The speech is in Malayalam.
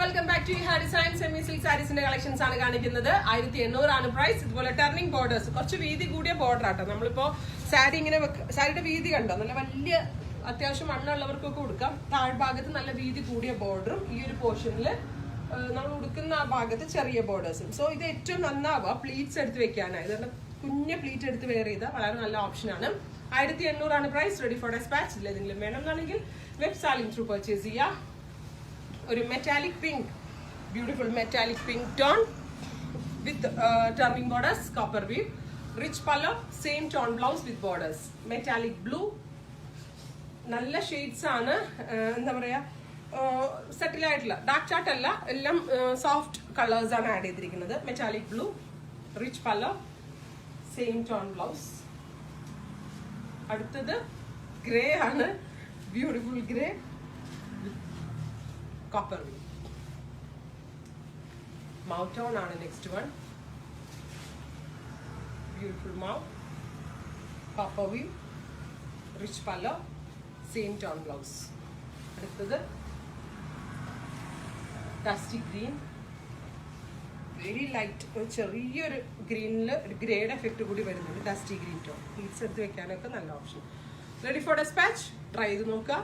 വെൽക്കം ബാക്ക് ടു ഹാ ഡിസൈൻ സെമി സിൽക്ക് സാരീസിന്റെ കളക്ഷൻസ് ആണ് കാണിക്കുന്നത്. 1800 ആണ് പ്രൈസ്. ഇതുപോലെ ടർണിംഗ് ബോർഡേഴ്സ്, കുറച്ച് വീതി കൂടിയ ബോർഡർ ആട്ടോ. നമ്മളിപ്പോ സാരി ഇങ്ങനെ സാരിയുടെ വീതി കണ്ടോ, നല്ല വലിയ അത്യാവശ്യം മണ്ണുള്ളവർക്കൊക്കെ കൊടുക്കാം. താഴ്ഭാഗത്ത് നല്ല വീതി കൂടിയ ബോർഡറും ഈ ഒരു പോർഷനിൽ നമ്മൾ ഉടുക്കുന്ന ആ ഭാഗത്ത് ചെറിയ ബോർഡേഴ്സും. സോ ഇത് ഏറ്റവും നന്നാവുക പ്ലീറ്റ്സ് എടുത്ത് വെക്കാനായി. ഇതുകൊണ്ട് കുഞ്ഞ പ്ലീറ്റ് എടുത്ത് വെയർ ചെയ്താൽ വളരെ നല്ല ഓപ്ഷനാണ്. 1800 ആണ് പ്രൈസ്. Ready for despatch. ഇല്ല ഏതെങ്കിലും വേണമെന്നാണെങ്കിൽ വെബ് സാലിംഗ് ത്രൂ പർച്ചേസ് ചെയ്യാം. ഒരു metallic pink, beautiful metallic pink tone with turning borders, copper weave, rich pallu, same tone blouse with borders. Metallic blue, നല്ല ഷെയ്ഡ്സ് ആണ്. എന്താ പറയാ, സെറ്റിൽ ആയിട്ടുള്ള ഡാർക്ക് ചാർട്ട് അല്ല, എല്ലാം സോഫ്റ്റ് കളേഴ്സ് ആണ് ആഡ് ചെയ്തിരിക്കുന്നത്. Metallic blue, rich pallu, same tone blouse. അടുത്തത് ഗ്രേ ആണ്, beautiful grey, copper weave. Mouth tone ആണ് next one. Beautiful mouth, copper weave, rich pallu, same tone blouse. അടുത്തത് dusty green, very light, ഒരു ചെറിയൊരു ഗ്രീനിൽ ഒരു ഗ്രേഡ് എഫക്റ്റ് കൂടി വരുന്നുണ്ട്. ഡസ്റ്റി ഗ്രീൻ ടോൺ പ്ലീറ്റ്സ് എടുത്ത് വെക്കാനൊക്കെ നല്ല option. Ready for dispatch. Try ചെയ്ത് നോക്കുക.